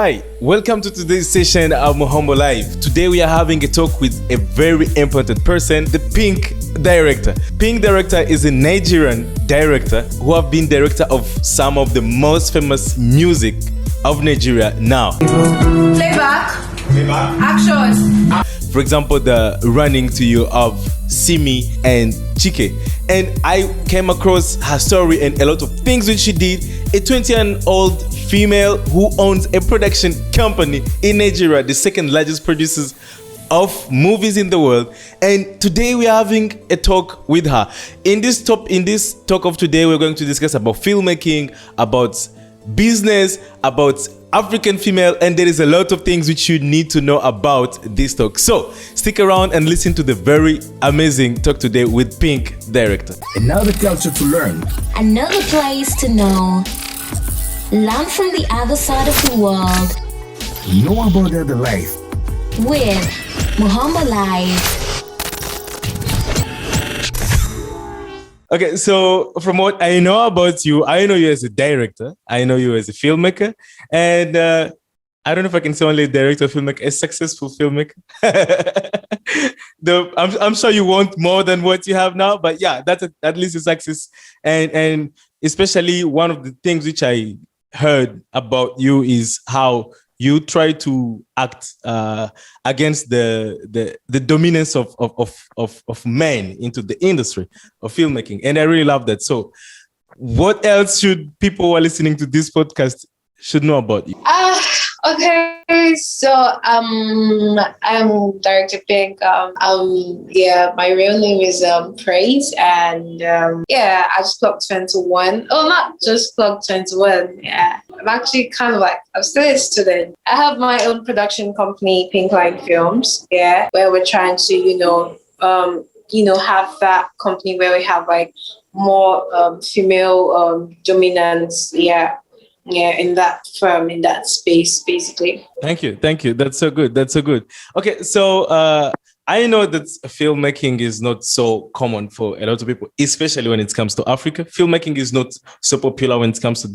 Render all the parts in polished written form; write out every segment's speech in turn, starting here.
Hi, welcome to today's session of Muhombo Live. Today we are having a talk with a very important person, the Pink director. Pink director is a Nigerian director who have been director of some of the most famous music of Nigeria now. Playback. Action. For example, the Running to You of Simi and Chike. And I came across her story and a lot of things which she did. A 20-year-old female who owns a production company in Nigeria, the second largest producers of movies in the world. And today we are having a talk with her. In this talk of today, we're going to discuss about filmmaking, about business, about African female, and there is a lot of things which you need to know about this talk. So stick around and listen to the very amazing talk today with Pink director. Another culture to learn. Another place to know. Learn from the other side of the world. Know about the other life. With Muhombo Live. Okay, so from what I know about you, I know you as a director, I know you as a filmmaker, and I don't know if I can say only a director, filmmaker, a successful filmmaker. I'm sure you want more than what you have now, but yeah, that's at least a success. And especially one of the things which I heard about you is how you try to act against the dominance of men into the industry of filmmaking. And I really love that. So what else should people who are listening to this podcast should know about you? Okay, so I'm Director Pink. My real name is Praise, and I just clocked 21. Oh, not just clocked 21. Yeah, I'm actually I'm still a student. I have my own production company, Pink Line Films. Yeah, where we're trying to have that company where we have like more female dominance. Yeah, in that firm, in that space, basically. Thank you. That's so good. Okay, so I know that filmmaking is not so common for a lot of people, especially when it comes to Africa. Filmmaking is not so popular when it comes to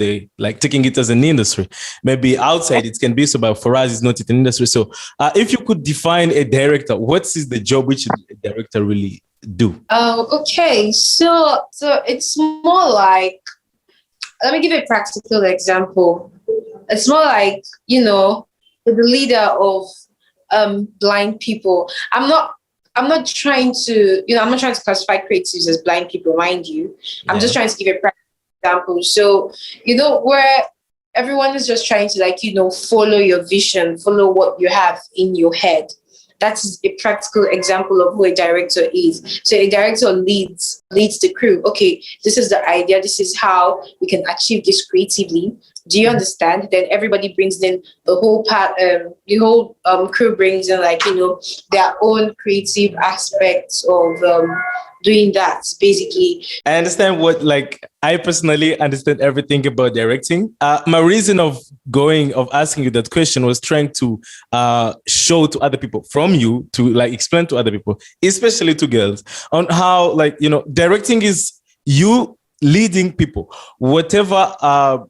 taking it as an industry. Maybe outside it can be so, but for us, it's not an industry. So if you could define a director, what is the job which a director really do? Okay, so it's more like, let me give you a practical example. It's more like, the leader of blind people. I'm not trying to classify creatives as blind people, mind you. I'm just trying to give you a practical example. So, where everyone is just trying to follow your vision, follow what you have in your head. That's a practical example of who a director is. So a director leads the crew. Okay, this is the idea. This is how we can achieve this creatively. Do you understand? Then everybody brings in the whole part. The whole crew brings in their own creative aspects of doing that. Basically, I understand I personally understand everything about directing. My reason of asking you that question was trying to show to other people from you to explain to other people, especially to girls, on how directing is you leading people, whatever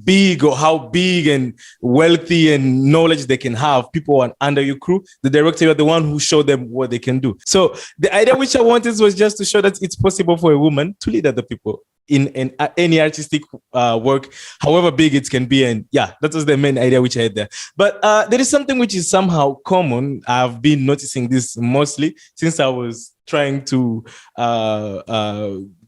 big or how big and wealthy and knowledge they can have, people are under your crew. The director, you're the one who showed them what they can do. So the idea which I wanted was just to show that it's possible for a woman to lead other people in any artistic work, however big it can be. And yeah, that was the main idea which I had there. But there is something which is somehow common. I've been noticing this mostly since I was trying to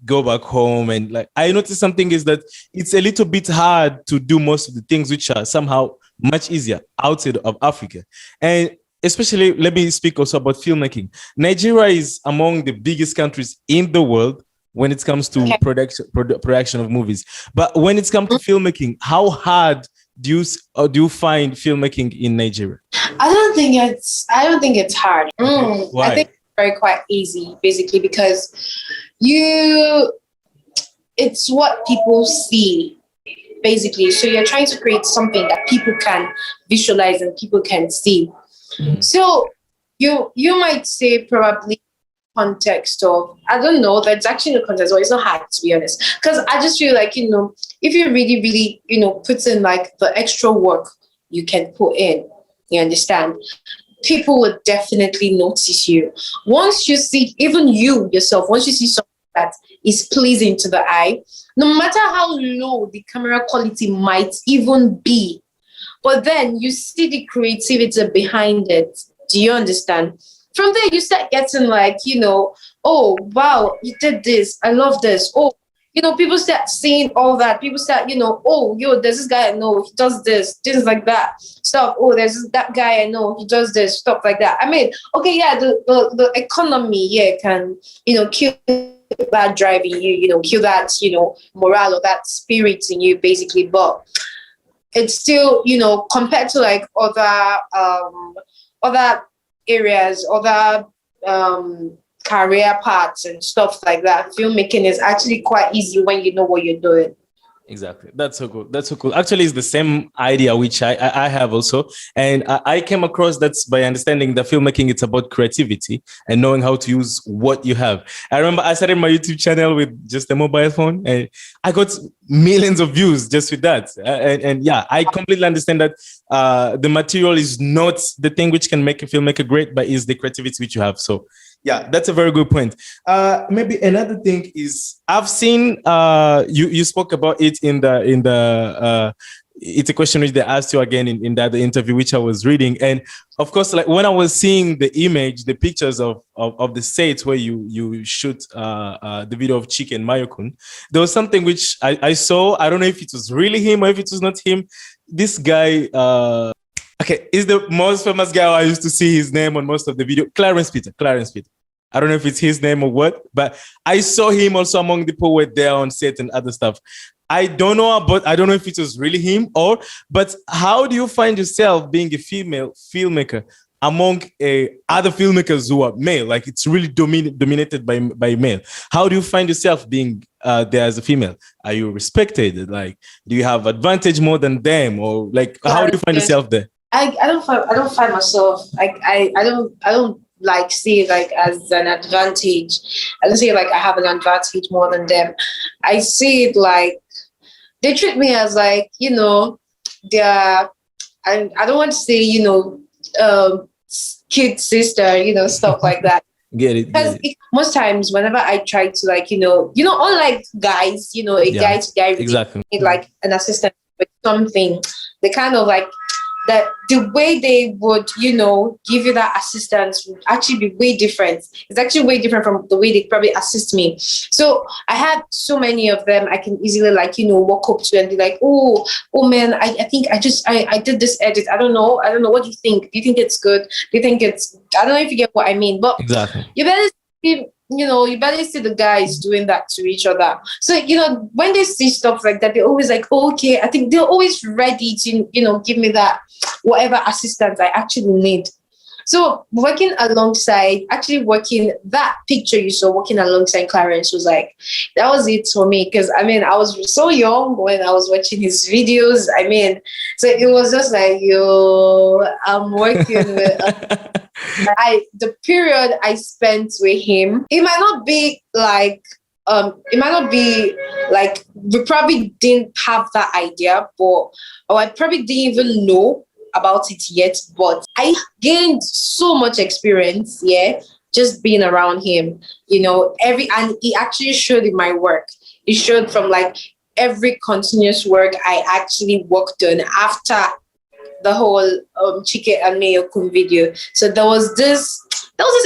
go back home, and I noticed something is that it's a little bit hard to do most of the things which are somehow much easier outside of Africa. And especially, let me speak also about filmmaking. Nigeria is among the biggest countries in the world when it comes to production of movies. But when it comes to filmmaking, how hard do you find filmmaking in Nigeria? I don't think it's hard. Why? I think it's quite easy, basically, because it's what people see, basically. So you're trying to create something that people can visualize and people can see. Mm-hmm. So you might say probably context of, I don't know, that's actually no context, or it's not hard, to be honest. Because I just feel if you really, really, put in the extra work, you can put in. You understand? People will definitely notice you. Once you see, even you yourself, once you see something that is pleasing to the eye, no matter how low the camera quality might even be, but then you see the creativity behind it. Do you understand? From there, you start getting like, oh, wow, you did this. I love this. Oh, people start seeing all that. People start, oh, there's this guy I know, he does this, things like that. Stuff. Oh, there's that guy I know, he does this, stuff like that. I mean, okay, yeah, the economy, can, kill that drive in you, kill that, morale or that spirit in you, basically. But it's still, compared to like other areas, other career paths and stuff like that, filmmaking is actually quite easy when you know what you're doing. Exactly. That's so cool. That's so cool. Actually, it's the same idea which I have also. And I came across that's by understanding that filmmaking, it's about creativity and knowing how to use what you have. I remember I started my YouTube channel with just a mobile phone and I got millions of views just with that. And yeah, I completely understand that the material is not the thing which can make a filmmaker great, but is the creativity which you have. So yeah, that's a very good point. Maybe another thing is I've seen you spoke about it in the it's a question which they asked you again in that interview which I was reading, and of course, like when I was seeing the image, the pictures of the sets where you shoot the video of Chike and Mayokun, there was something which I saw. I don't know if it was really him or if it was not him. This guy. Okay, is the most famous guy I used to see his name on most of the video. Clarence Peter. I don't know if it's his name or what, but I saw him also among the people who were there on set and other stuff. I don't know if it was really him but how do you find yourself being a female filmmaker among other filmmakers who are male? Like it's really dominated by male. How do you find yourself being there as a female? Are you respected? Like, do you have advantage more than them, or like how do you find yourself there? I don't find myself like I don't like see it like as an advantage. I don't see it like I have an advantage more than them. I see it like they treat me as like, they're I don't want to say, kid sister, stuff like that. Get it. Because most times whenever I try to like, unlike guys, guy to guy, exactly, need like an assistant with something, they kind of like that the way they would, give you that assistance would actually be way different. It's actually way different from the way they probably assist me. So I have so many of them I can easily like, walk up to and be like, oh man, I think I did this edit. I don't know. What do you think? Do you think it's good? Do you think it's, I don't know if you get what I mean, but exactly. You better see, you better see the guys doing that to each other. So, when they see stuff like that, they're always like, oh, okay, I think they're always ready to, give me that whatever assistance I actually need. So working that picture you saw, working alongside Clarence was like, that was it for me. Because I was so young when I was watching his videos. So it was just like, I'm working with the period I spent with him. It might not be like we probably didn't have that idea, or I probably didn't even know about it yet, but I gained so much experience, just being around him, and he actually showed in my work. It showed from like every continuous work I actually worked on after the whole Chike and Mayokun video. So there was this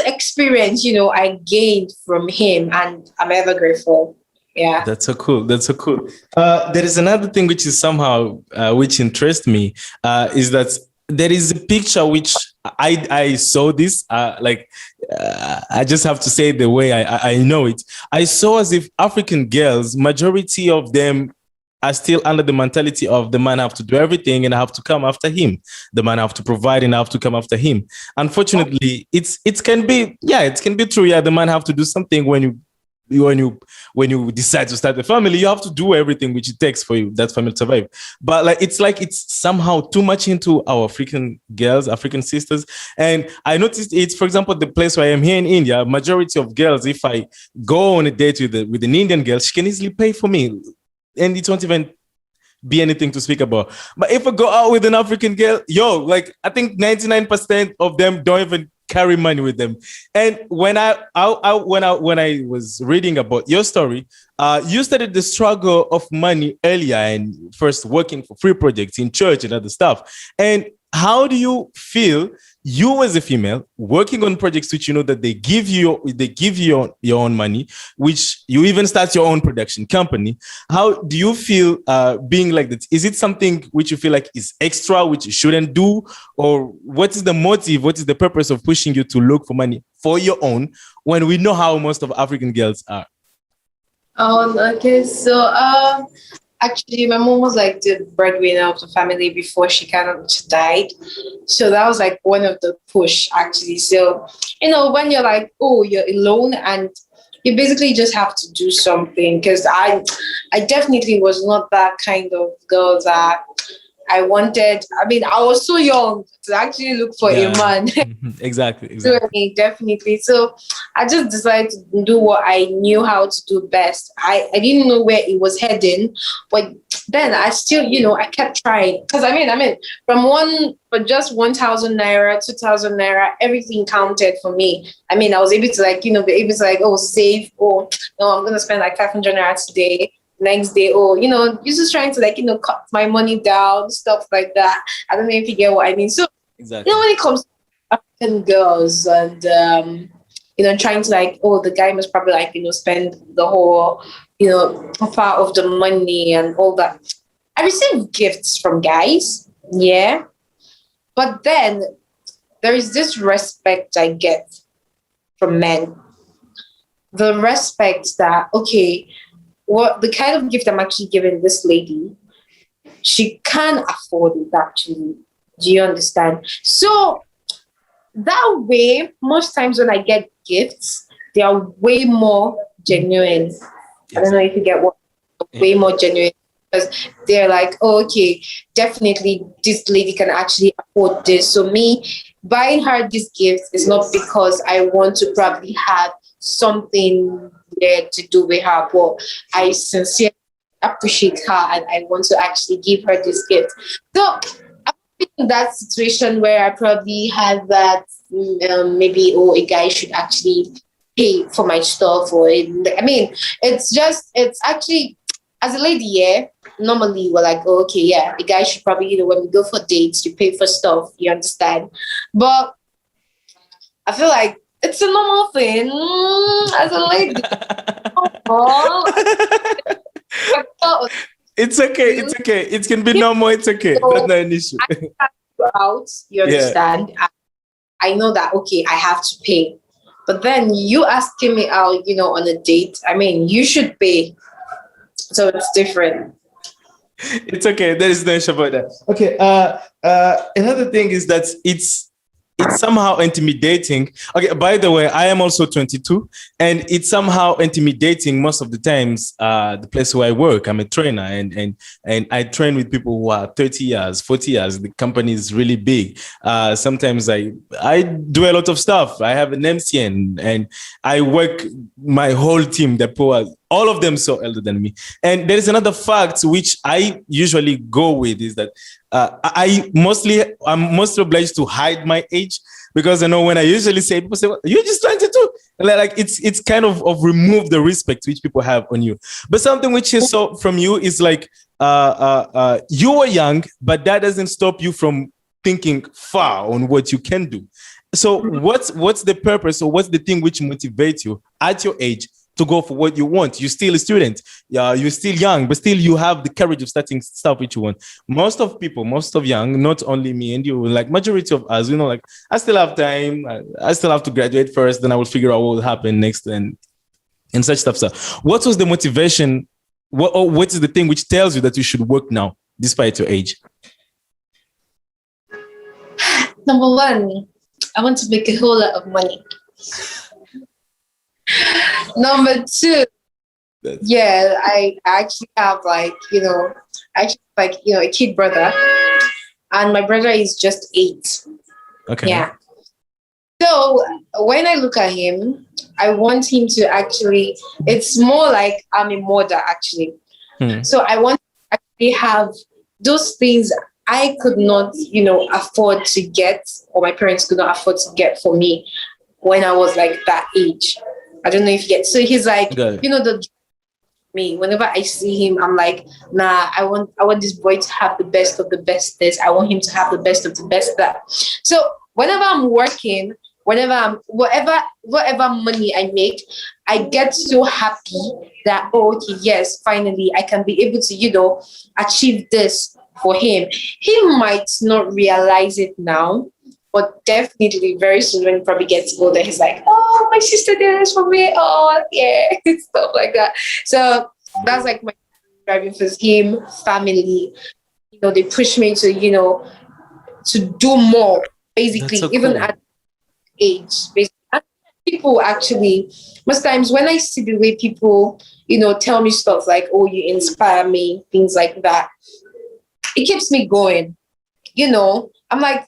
experience, I gained from him, and I'm ever grateful. Yeah. That's so cool. There is another thing which is somehow which interests me is that there is a picture which I saw this I just have to say the way I know it. I saw as if African girls, majority of them are still under the mentality of the man have to do everything and I have to come after him. The man have to provide and I have to come after him. Unfortunately, it can be true. Yeah, the man have to do something when you decide to start a family, you have to do everything which it takes for you that family to survive. But it's somehow too much into our African girls, African sisters. And I noticed it's, for example, the place where I am here in India, majority of girls, if I go on a date with an Indian girl, she can easily pay for me. And it won't even be anything to speak about. But if I go out with an African girl, like I think 99% of them don't even carry money with them. And when I was reading about your story, you started the struggle of money earlier and first working for free projects in church and other stuff. And how do you feel you as a female working on projects which you know that they give you your own money, which you even start your own production company? How do you feel being like that? Is it something which you feel like is extra, which you shouldn't do? Or what is the motive? What is the purpose of pushing you to look for money for your own when we know how most of African girls are? Okay, so actually, my mom was like the breadwinner of the family before she died. So that was like one of the push actually. So, when you're like, oh, you're alone and you basically just have to do something. Because I definitely was not that kind of girl that I wanted. I mean, I was so young to actually look for a man. Exactly. So, definitely. So I just decided to do what I knew how to do best. I didn't know where it was heading, but then I still, I kept trying. Because I mean, for just 1,000 naira, 2,000 naira, everything counted for me. I mean, I was able to be able to save, or no, I'm gonna spend like 500 naira today. Next day, you're just trying to cut my money down, stuff like that. I don't know if you get what I mean. So exactly, when it comes to African girls and trying to the guy must probably spend the whole part of the money and all that. I receive gifts from guys, yeah, but then there is this respect I get from men. The respect that, okay, what the kind of gift I'm actually giving this lady, she can afford it actually. Do you understand? So that way, most times when I get gifts, they are way more genuine. Yes. I don't know if you get what, way more genuine, because they're like, oh, okay, definitely this lady can actually afford this. So me buying her this gift is not because I want to probably have something there to do with her, but I sincerely appreciate her and I want to actually give her this gift. So I'm in that situation where I probably have that maybe a guy should actually pay for my stuff, or it's actually, as a lady, yeah, normally we're like, oh, okay, yeah, a guy should probably, when we go for dates, you pay for stuff, you understand? But I feel like it's a normal thing as a lady. It's okay. It can be normal. It's okay. So that's not an issue. You understand? Yeah. I know that, okay, I have to pay. But then you asking me out, on a date, I mean, you should pay. So it's different. It's okay. There is no issue about that. Okay. Another thing is that it's somehow intimidating. Okay, by the way, I am also 22, and it's somehow intimidating most of the times. The place where I work, I'm a trainer, and I train with people who are 30 years, 40 years. The company is really big. Sometimes I do a lot of stuff. I have an MC, and I work my whole team. The poor, all of them so elder than me. And there is another fact which I usually go with is that I'm mostly obliged to hide my age, because I know when I usually say, people say, well, you're just 22. Like it's kind of remove the respect which people have on you. But something which is so from you is like you were young, but that doesn't stop you from thinking far on what you can do. So what's the purpose, or what's the thing which motivates you at your age to go for what you want? You're still a student. Yeah, you're still young, but still you have the courage of starting stuff which you want. Most of young, not only me and you, like majority of us, like I still have time. I still have to graduate first, then I will figure out what will happen next and such stuff. So what was the motivation? What is the thing which tells you that you should work now despite your age? Number one, I want to make a whole lot of money. Number two, I actually have a kid brother, and my brother is just 8. Okay. Yeah. So when I look at him, I want him to actually, it's more like I'm a mother actually. So I want to they have those things I could not, afford to get, or my parents could not afford to get for me when I was like that age. I don't know if you get. So he's like, Got it. the me. Whenever I see him, I'm like, nah, I want this boy to have the best of the best this. I want him to have the best of the best that. So whenever I'm working, whenever I'm whatever money I make, I get so happy that, oh, okay, yes, finally I can be able to, achieve this for him. He might not realize it now, but definitely very soon when he probably gets older, he's like, oh, my sister did this for me. Oh, yeah, stuff like that. So that's like my driving force. Him, family, they push me to do more, basically, That's so even cool. at age. Basically. And people actually, most times when I see the way people, tell me stuff like, oh, you inspire me, things like that, it keeps me going. I'm like,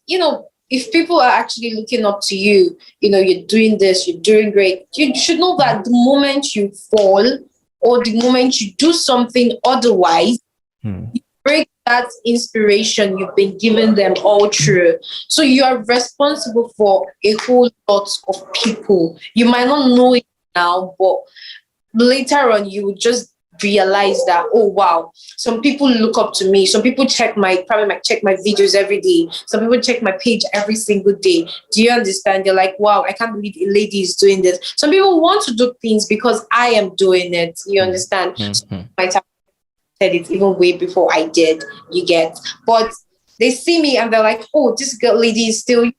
if people are actually looking up to you, you're doing this, you're doing great, you should know that the moment you fall or the moment you do something otherwise, you break that inspiration you've been giving them all through. So you are responsible for a whole lot of people. You might not know it now, but later on you would just realize that, oh wow, some people look up to me, some people check my videos every day, some people check my page every single day. Do you understand? You're like, wow, I can't believe a lady is doing this. Some people want to do things because I am doing it. You understand? So might have said it even way before I did, you get, but they see me and they're like, oh, this girl lady is still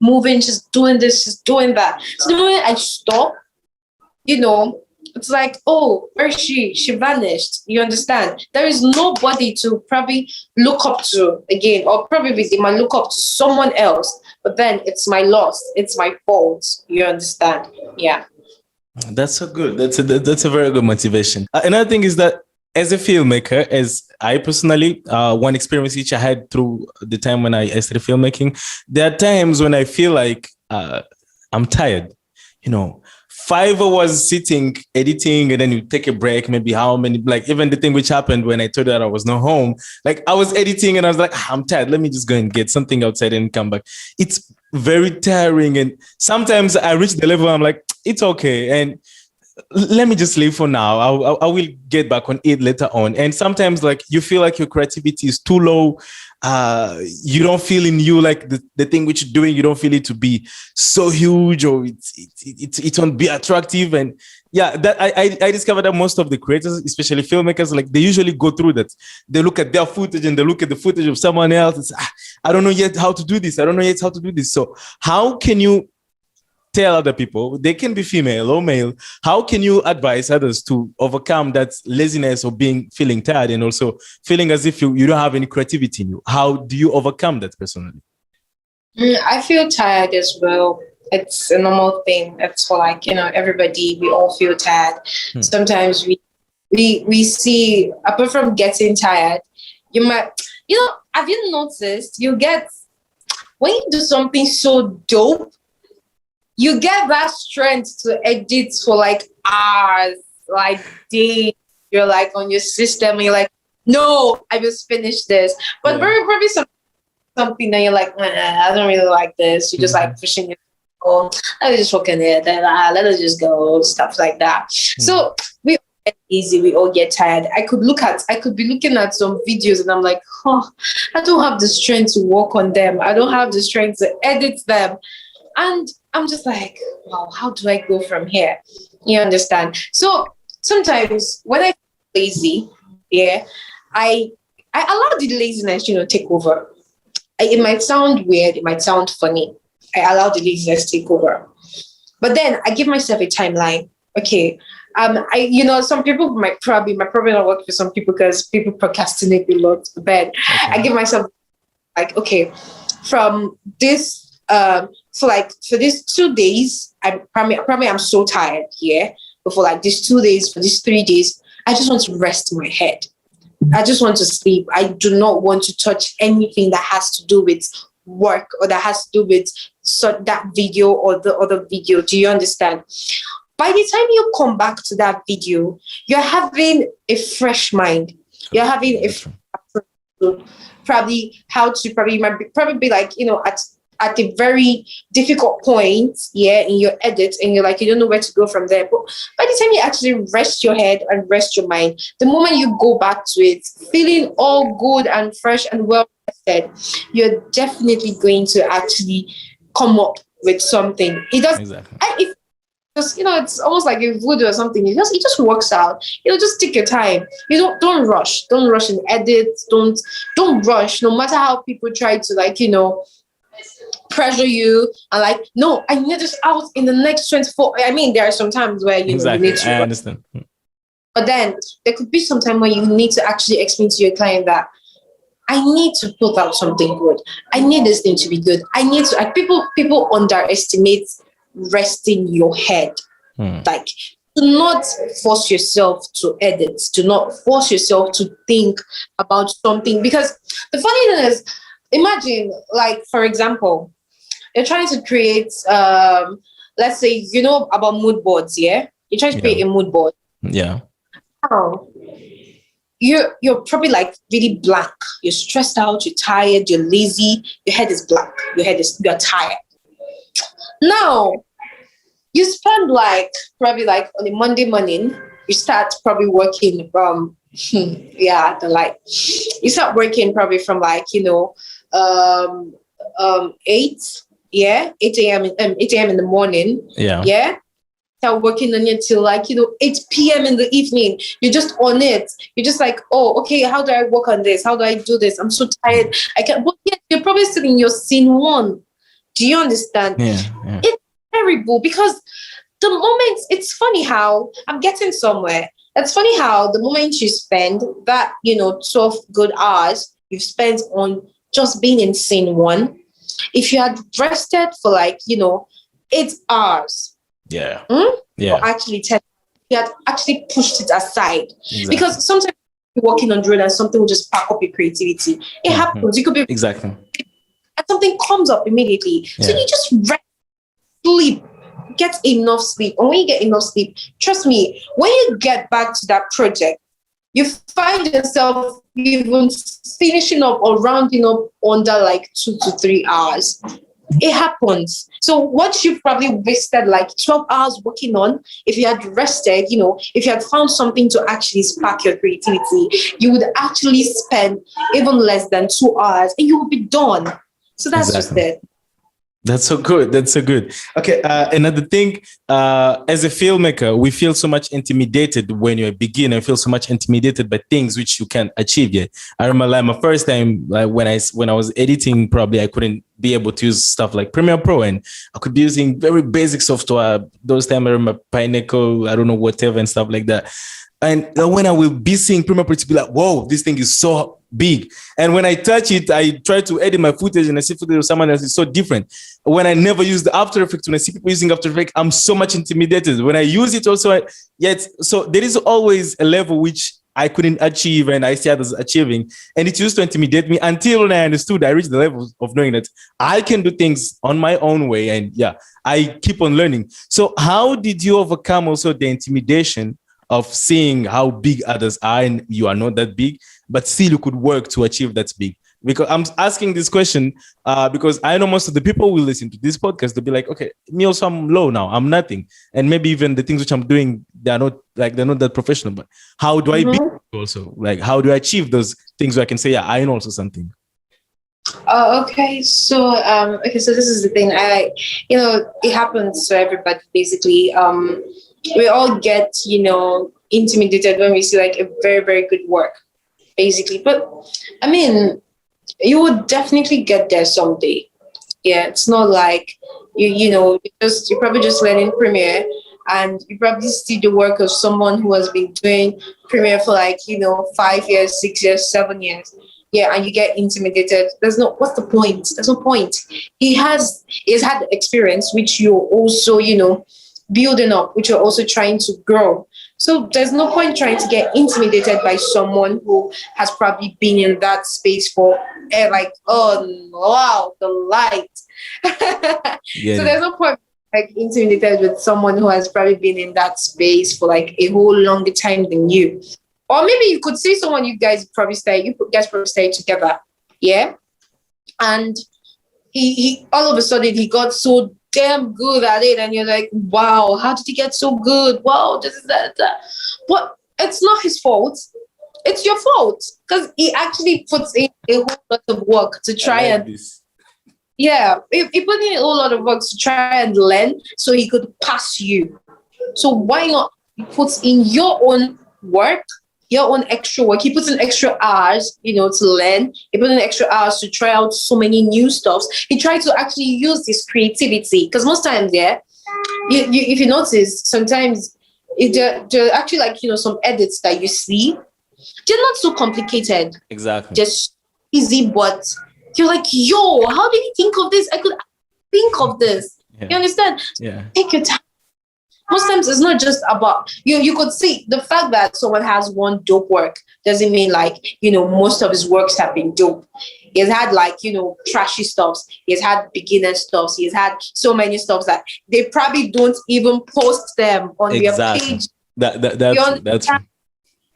moving, she's doing this, she's doing that. So the moment I stop, it's like, oh, where is she? She vanished. You understand? There is nobody to probably look up to again, or probably they might look up to someone else, but then it's my loss. It's my fault. You understand? Yeah. That's so good. That's a very good motivation. Another thing is that as a filmmaker, as I personally, one experience which I had through the time when I started filmmaking, there are times when I feel like I'm tired. 5 hours sitting, editing, and then you take a break, maybe how many, like even the thing which happened when I told you that I was not home, like I was editing and I was like, I'm tired. Let me just go and get something outside and come back. It's very tiring. And sometimes I reach the level, I'm like, it's okay. And let me just leave for now. I will get back on it later on. And sometimes like you feel like your creativity is too low. You don't feel in you like the thing which you're doing, you don't feel it to be so huge or it won't be attractive. And yeah, that I discovered that most of the creators, especially filmmakers, like they usually go through that. They look at their footage and they look at the footage of someone else. It's, I don't know yet how to do this. I don't know yet how to do this. So how can you tell other people, they can be female or male, how can you advise others to overcome that laziness or feeling tired and also feeling as if you don't have any creativity in you? How do you overcome that personally? I feel tired as well. It's a normal thing. It's for everybody, we all feel tired. Sometimes we see, apart from getting tired, you might, have you noticed you get, when you do something so dope, you get that strength to edit for like hours, like days. You're like on your system and you're like, no, I just finished this. But very probably something that you're like, I don't really like this. You're just like pushing it. Oh, let me just work in it. Let us just go, stuff like that. So we all get easy, we all get tired. I could be looking at some videos and I'm like, oh, I don't have the strength to work on them. I don't have the strength to edit them. And I'm just like, wow, how do I go from here? You understand? So sometimes when I feel lazy, I allow the laziness, take over. It might sound weird, it might sound funny. I allow the laziness to take over. But then I give myself a timeline. Okay. Some people might probably not work for some people because people procrastinate a lot. But I give myself like, okay, from this for these 2 days, I'm so tired here. But for like these 2 days, for these 3 days, I just want to rest my head. I just want to sleep. I do not want to touch anything that has to do with work or that has to do with that video or the other video. Do you understand? By the time you come back to that video, you're having a fresh mind. You're having a to probably you might probably be like, at a very difficult point, in your edit, and you're like, you don't know where to go from there. But by the time you actually rest your head and rest your mind, the moment you go back to it, feeling all good and fresh and well rested, you're definitely going to actually come up with something. It does. Exactly. Just, it's almost like a voodoo or something. It just works out. Just take your time. Don't rush. Don't rush in edit. Don't rush. No matter how people try to pressure you and like, no, I need this out in the next 24. I mean, there are some times where you exactly. need to. I understand. But then there could be some time where you need to actually explain to your client that I need to put out something good. I need this thing to be good. I need to. Like, people underestimate resting your head. Like, do not force yourself to edit. Do not force yourself to think about something, because the funny thing is, imagine, like, for example, you're trying to create, let's say, about mood boards, yeah? You're trying to create a mood board. Yeah. Now, you're probably like really blank. You're stressed out, you're tired, you're lazy, your head is blank, you're tired. Now, you spend probably on a Monday morning, you start probably working from, the light. You start working probably from 8, 8 a.m. 8 a.m. in the morning. Yeah. Start working on it till 8 p.m. in the evening. You're just on it. You're just like, oh, okay, how do I work on this? How do I do this? I'm so tired. I can't. But yet you're probably still in your scene 1. Do you understand? Yeah. It's terrible, because the moment, it's funny how I'm getting somewhere. It's funny how the moment you spend that, 12 good hours you've spent on just being in scene 1, if you had rested for 8 hours. Yeah. Or actually 10, you had actually pushed it aside. Exactly. Because sometimes you're working on drill and something will just pack up your creativity. It happens. You could be exactly. And something comes up immediately. Yeah. So you just rest, sleep, get enough sleep. And when you get enough sleep, trust me, when you get back to that project, you find yourself even finishing up or rounding up under 2 to 3 hours. It happens. So what you probably wasted 12 hours working on, if you had rested, if you had found something to actually spark your creativity, you would actually spend even less than 2 hours and you will be done. So that's just it. That's so good. That's so good. Okay. Another thing, as a filmmaker, we feel so much intimidated when you're a beginner. You feel so much intimidated by things which you can't achieve yet. I remember my first time, when I was editing, probably I couldn't be able to use stuff like Premiere Pro, and I could be using very basic software. Those times I remember Pineapple, I don't know, whatever and stuff like that. And when I will be seeing Premiere Pro, to be like, whoa, this thing is so big. And when I touch it, I try to edit my footage and I see footage of someone else is so different. When I never use the After Effects, when I see people using After Effects, I'm so much intimidated. When I use it also, so there is always a level which I couldn't achieve and I see others achieving. And it used to intimidate me until when I understood, I reached the level of knowing that I can do things on my own way. And I keep on learning. So how did you overcome also the intimidation of seeing how big others are and you are not that big, but still you could work to achieve that big? Because I'm asking this question because I know most of the people will listen to this podcast. They'll be like, okay, me also, I'm low now. I'm nothing. And maybe even the things which I'm doing, they're not that professional. But how do I be also? Like, how do I achieve those things where I can say, yeah, I know also something? Okay. So this is the thing. It happens to everybody basically. We all get, intimidated when we see a very, very good work, basically. But I mean, you would definitely get there someday. Yeah, it's not like you're probably just learning Premiere and you probably see the work of someone who has been doing Premiere for 5 years, 6 years, 7 years. Yeah, and you get intimidated. What's the point? There's no point. He's had the experience, which you're also, building up, which you're also trying to grow. So there's no point trying to get intimidated by someone who has probably been in that space for oh wow, the light. So there's no point intimidated with someone who has probably been in that space for a whole longer time than you. Or maybe you could see someone you guys probably stay together. Yeah. And he all of a sudden he got so damn good at it, and you're like, wow, how did he get so good? Wow, this is that. But it's not his fault. It's your fault, because he actually puts in a whole lot of work to try and this. yeah, he put in a whole lot of work to try and learn so he could pass you. So why not put in your own work, your own extra work? He puts in extra hours, to learn. He put in extra hours to try out so many new stuffs. He tried to actually use his creativity, because most times, yeah, if you notice, sometimes they're actually like, some edits that you see, they're not so complicated. Exactly. Just easy, but you're like, yo, how did he think of this? I could think of this. Yeah. You understand? Yeah. Take your time. Most times it's not just about you could see the fact that someone has one dope work doesn't mean like, most of his works have been dope. He's had like, trashy stuffs. He's had beginner stuffs. He's had so many stuffs that they probably don't even post them on their page. That's true.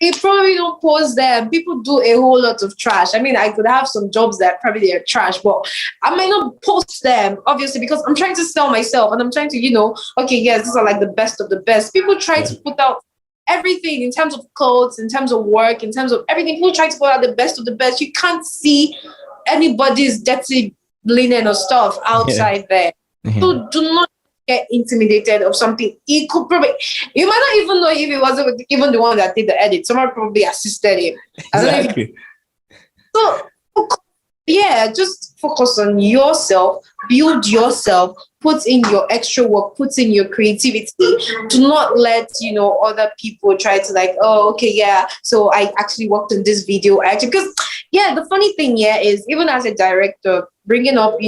They probably don't post them. People do a whole lot of trash. I mean, I could have some jobs that probably they're trash, but I might not post them, obviously, because I'm trying to sell myself and I'm trying to, okay, yes, these are like the best of the best. People try to put out everything in terms of clothes, in terms of work, in terms of everything. People try to put out the best of the best. You can't see anybody's dirty linen or stuff outside there. Mm-hmm. So do not get intimidated of something. You might not even know if it wasn't even the one that did the edit. Someone probably assisted him. Exactly. So yeah, just focus on yourself, build yourself, put in your extra work, put in your creativity. Do not let other people try to like, oh, okay, yeah, so I actually worked on this video because the funny thing here is, even as a director, bringing up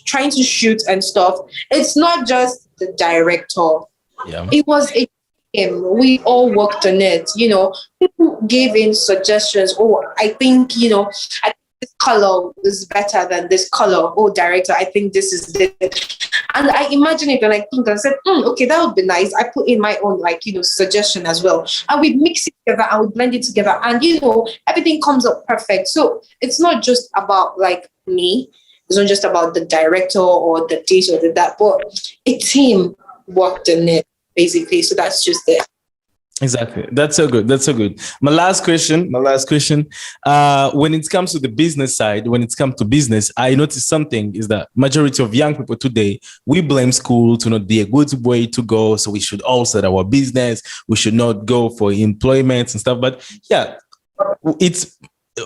trying to shoot and stuff, it's not just the director. Yeah. It was a team. We all worked on it. People gave in suggestions. Oh, I think this color is better than this color. Oh, director, I think this is it. And I imagine it and I think and said, okay, that would be nice. I put in my own suggestion as well. And we mix it together and we blend it together, and everything comes up perfect. So it's not just about like me. It's not just about the director or the this or the that, but a team worked on it, basically. So that's just it. Exactly. That's so good. My last question. When it comes to the business side, when it comes to business, I noticed something is that majority of young people today, we blame school to not be a good way to go. So we should all start our business. We should not go for employment and stuff. But yeah, it's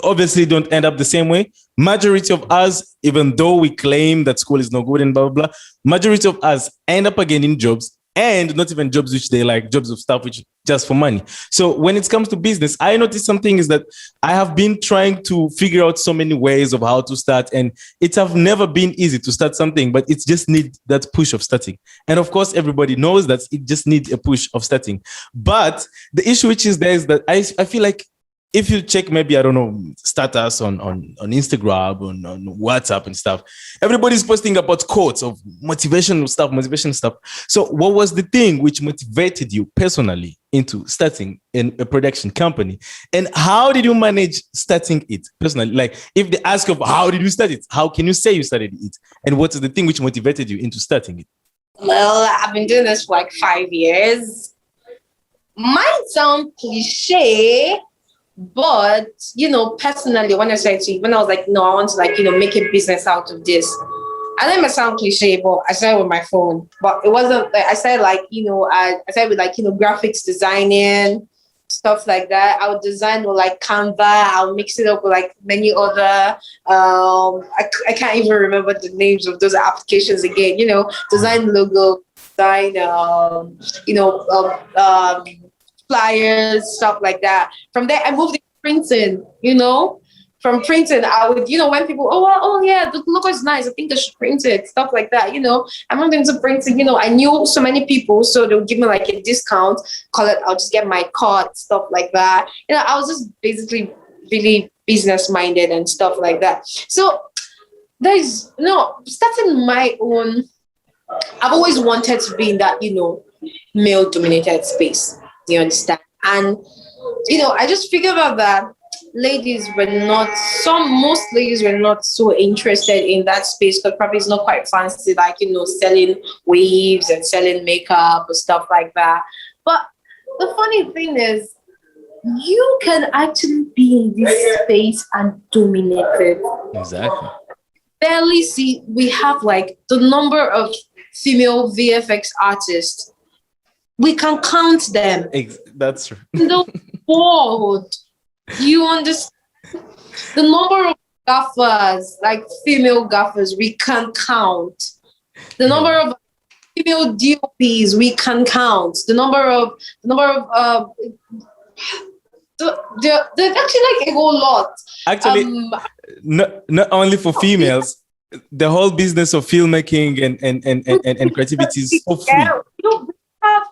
obviously don't end up the same way. Majority of us, even though we claim that school is no good and blah, blah, blah, majority of us end up again in jobs, and not even jobs which they like, jobs of stuff which just for money. So when it comes to business, I noticed something is that I have been trying to figure out so many ways of how to start, and it have never been easy to start something, but it just need that push of starting. And of course, everybody knows that it just needs a push of starting. But the issue which is there is that I feel like if you check maybe, I don't know, status on Instagram, on WhatsApp and stuff, everybody's posting about quotes of motivational stuff. So what was the thing which motivated you personally into starting in a production company? And how did you manage starting it personally? Like if they ask you, how did you start it? How can you say you started it? And what is the thing which motivated you into starting it? Well, I've been doing this for like 5 years. Might sound cliche, but personally, when I was like, no, I want to make a business out of this. I know it might sound cliche, but I started with my phone. But it wasn't like I started I started with graphics designing, stuff like that. I would design with Canva. I'll mix it up with many other I can't even remember the names of those applications again. Design logo, design flyers, stuff like that. From there, I moved into printing. From printing, I would, when people, yeah, the logo is nice, I think I should print it, stuff like that. I moved into printing. I knew so many people, so they would give me a discount. I'll just get my cut, stuff like that. I was just basically really business minded and stuff like that. So there's starting my own. I've always wanted to be in that male dominated space. You understand? And I just figured out that most ladies were not so interested in that space because probably it's not quite fancy, like, selling waves and selling makeup or stuff like that. But the funny thing is, you can actually be in this space and dominate it. Exactly. Barely see, we have like the number of female VFX artists. We can count them. That's true. In the world. You understand? The number of gaffers, like female gaffers, we can count. The number of female DOPs, we can count. There's actually like a whole lot. Actually, not only for females, the whole business of filmmaking and creativity is so free. Yeah,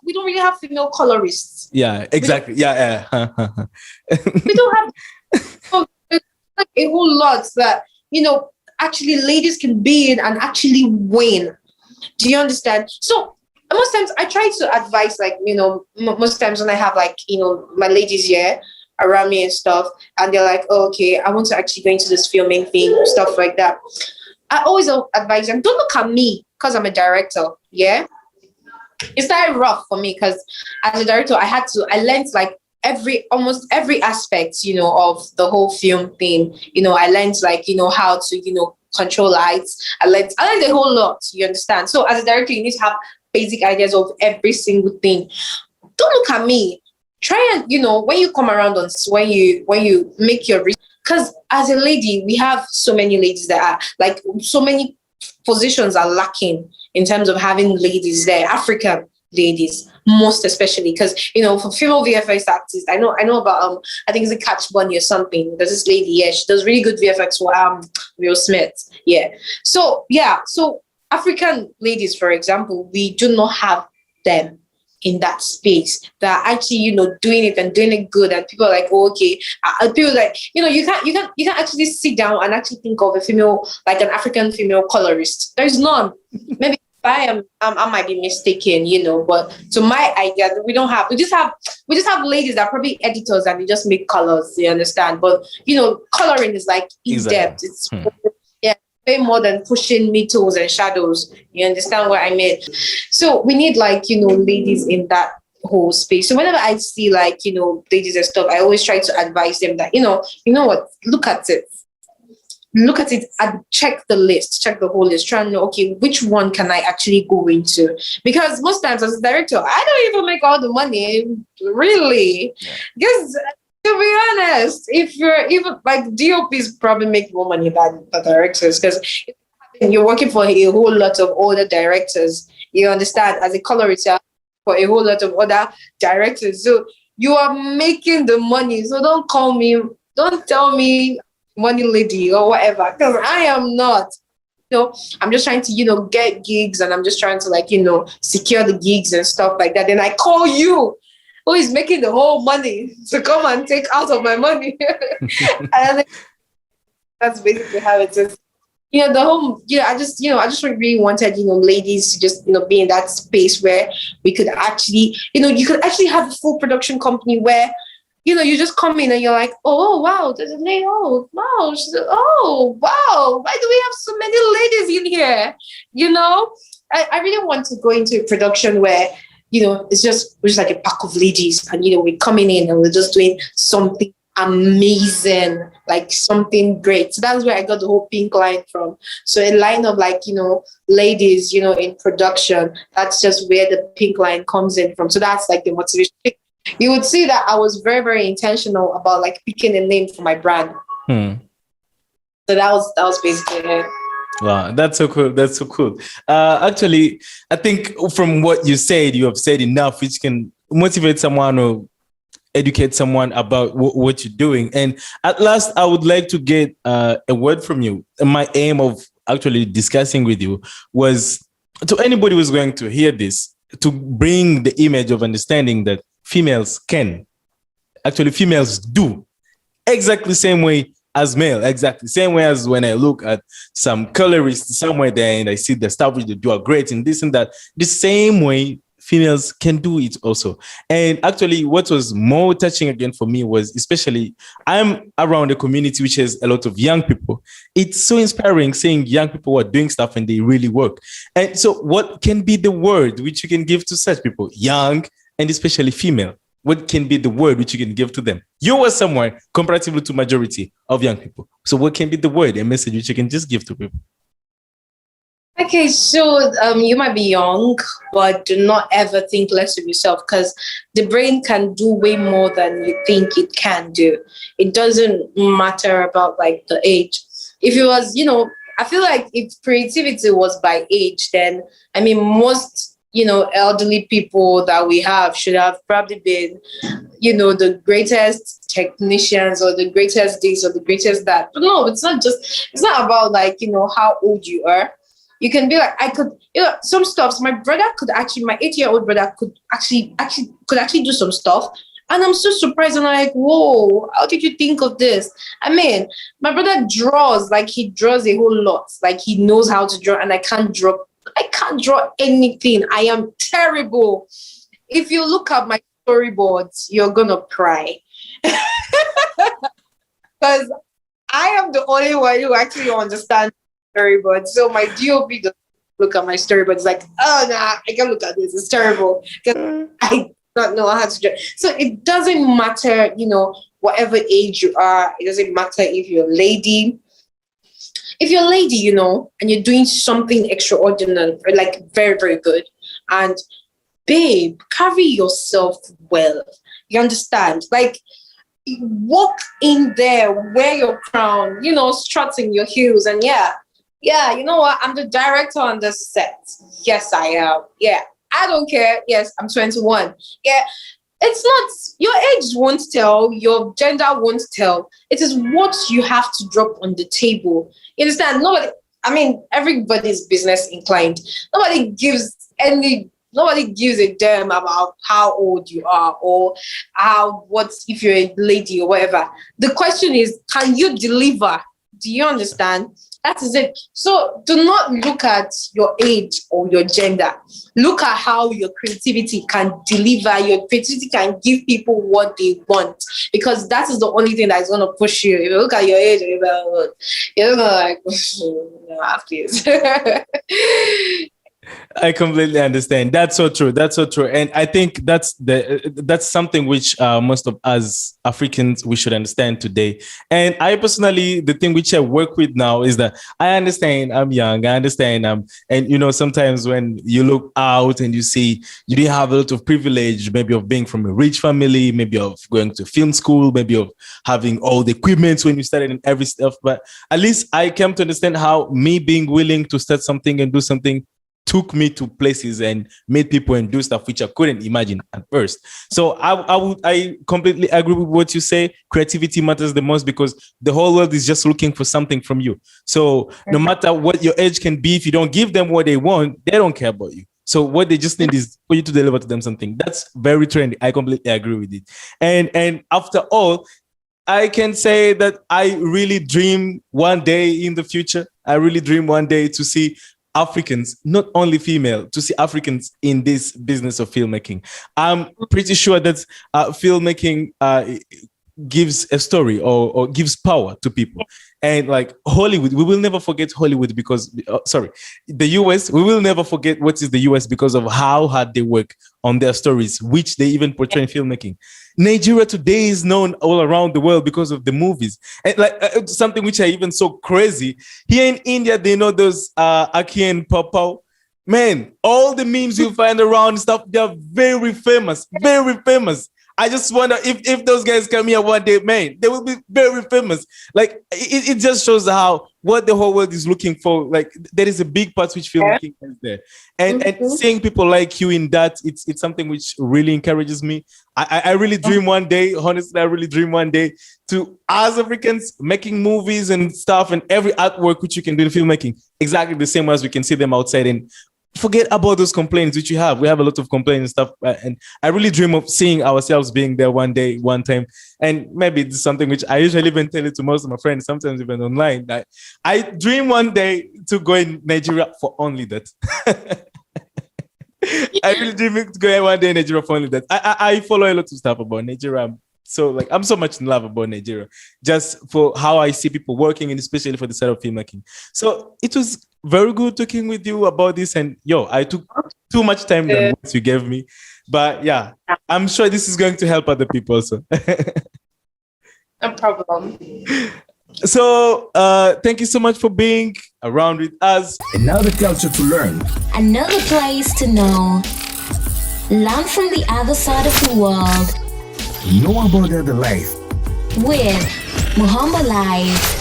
we don't really have female colorists. Yeah, exactly. Yeah. We don't have like a whole lot that actually ladies can be in and actually win. Do you understand? So most times I try to advise, like, most times when I have like, my ladies here around me and stuff, and they're like, oh, okay, I want to actually go into this filming thing, stuff like that. I always advise them, don't look at me because I'm a director. Yeah. It's not rough for me because as a director, I learned like almost every aspect, of the whole film thing. I learned like, how to, control lights. I learned a whole lot, you understand? So as a director, you need to have basic ideas of every single thing. Don't look at me. Try and, when you come around when you make your research, because as a lady, we have so many ladies that are like, so many positions are lacking in terms of having ladies there, African ladies, most especially, because for female VFX artists, I know about I think it's a Catch Bunny or something. There's this lady, she does really good VFX for Will Smith. So African ladies, for example, we do not have them in that space that are actually doing it and doing it good, and people are like, oh, okay. People like you can't actually sit down and actually think of a female, like an African female colorist. There's none. Maybe I might be mistaken, but to my idea, we just have ladies that are probably editors and they just make colors, you understand? But coloring is like in depth. It's way more than pushing metals and shadows. You understand what I mean? So we need like, ladies in that whole space. So whenever I see like, ladies and stuff, I always try to advise them that, you know what, look at it and check the list, check the whole list, try and know, okay, which one can I actually go into? Because most times as a director, I don't even make all the money, really. Because to be honest, if you're even like DOPs probably make more money than the directors, because you're working for a whole lot of older directors, you understand, as a colorist for a whole lot of other directors. So you are making the money. So don't tell me money lady or whatever, because I am not. I'm just trying to, get gigs, and I'm just trying to secure the gigs and stuff like that. Then I call you, who is making the whole money, to come and take out of my money. And that's basically how it is. I just really wanted, ladies to just, be in that space where we could actually, you could actually have a full production company where, you just come in and you're like, oh, wow, there's a lady, oh, wow, oh, wow, why do we have so many ladies in here? I really want to go into a production where, it's just like a pack of ladies, and, we're coming in and we're just doing something amazing, like something great. So that's where I got the whole pink line from. So a line of ladies, in production, that's just where the pink line comes in from. So that's like the motivation. You would see that I was very, very intentional about picking a name for my brand. So that was basically it. Wow, that's so cool. That's so cool. Actually, I think from what you said, you have said enough, which can motivate someone or educate someone about what you're doing. And at last, I would like to get a word from you. And my aim of actually discussing with you was to anybody who's going to hear this, to bring the image of understanding that females can. Actually, females do. Exactly the same way as male. Exactly the same way as when I look at some colorists somewhere there and I see the stuff which they do are great and this and that. The same way females can do it also. And actually, what was more touching again for me was, especially, I'm around a community which has a lot of young people. It's so inspiring seeing young people who are doing stuff and they really work. And so, what can be the word which you can give to such people, young and especially female? What can be the word which you can give to them? You were somewhere comparatively to majority of young people. So, what can be the word, a message which you can just give to people? Okay, so you might be young, but do not ever think less of yourself, because the brain can do way more than you think it can do. It doesn't matter about like the age. If it was, I feel like if creativity was by age, then I mean most, elderly people that we have should have probably been, the greatest technicians or the greatest this or the greatest that. But no, it's not about like, how old you are. You can be like, some stuff. So my 8-year-old brother could actually do some stuff. And I'm so surprised. And I'm like, whoa, how did you think of this? I mean, my brother draws, like he draws a whole lot. Like he knows how to draw, and I can't draw anything. I am terrible. If you look at my storyboards, you're gonna cry. Because I am the only one who actually understands storyboard. So my DOP doesn't look at my storyboard. It's like, oh nah, I can't look at this. It's terrible. Because I don't know how to do it. So it doesn't matter, whatever age you are. It doesn't matter if you're a lady. If you're a lady, and you're doing something extraordinary, or like very, very good, and babe, carry yourself well. You understand? Like, walk in there, wear your crown, strutting your heels, and yeah, you know what? I'm the director on the set. Yes, I am. Yeah, I don't care. Yes, I'm 21. Yeah, it's not, your age won't tell, your gender won't tell. It is what you have to drop on the table. You understand? Everybody's business inclined. Nobody gives a damn about how old you are or if you're a lady or whatever. The question is, can you deliver? Do you understand? That is it. So do not look at your age or your gender. Look at how your creativity can deliver. Your creativity can give people what they want, because that is the only thing that is going to push you. If you look at your age, you're going to like, please. I completely understand. That's so true. That's so true. And I think that's something which most of us Africans, we should understand today. And I personally, the thing which I work with now is that I understand I'm young. I understand and sometimes when you look out and you see you didn't have a lot of privilege, maybe of being from a rich family, maybe of going to film school, maybe of having all the equipment when you started and every stuff. But at least I came to understand how me being willing to start something and do something took me to places and made people and do stuff which I couldn't imagine at first. So I completely agree with what you say. Creativity matters the most because the whole world is just looking for something from you. So no matter what your age can be, if you don't give them what they want, they don't care about you. So what they just need is for you to deliver to them something. That's very trendy. I completely agree with it. And after all, I can say that I really dream one day in the future. I really dream one day to see Africans, not only female, to see Africans in this business of filmmaking. I'm pretty sure that filmmaking gives a story or gives power to people. And like Hollywood, we will never forget Hollywood because, the US, we will never forget what is the US because of how hard they work on their stories, which they even portray in filmmaking. Nigeria today is known all around the world because of the movies. And like something which I even so crazy, here in India, they know those Aki and Papa. Man, all the memes you find around and stuff, they're very famous, very famous. I just wonder if those guys come here one day, man, they will be very famous. Like it just shows what the whole world is looking for. Like there is a big part which filmmaking is there, and seeing people like you in that, it's something which really encourages me. I really dream one day, honestly, I really dream one day to, as Africans, making movies and stuff and every artwork which you can do in filmmaking exactly the same as we can see them outside. And forget about those complaints which you have. We have a lot of complaints and stuff. And I really dream of seeing ourselves being there one day, one time. And maybe it's something which I usually even tell it to most of my friends, sometimes even online. I dream one day to go in Nigeria for only that. I really dream to go one day in Nigeria for only that. I follow a lot of stuff about Nigeria. So like I'm so much in love about Nigeria, just for how I see people working, and especially for the side of filmmaking. So it was very good talking with you about this. And I took too much time than what you gave me, but yeah, I'm sure this is going to help other people also. No problem. So thank you so much for being around with us. Another culture to learn. Another place to know. Learn from the other side of the world. Know about the other life. With Muhammad Live.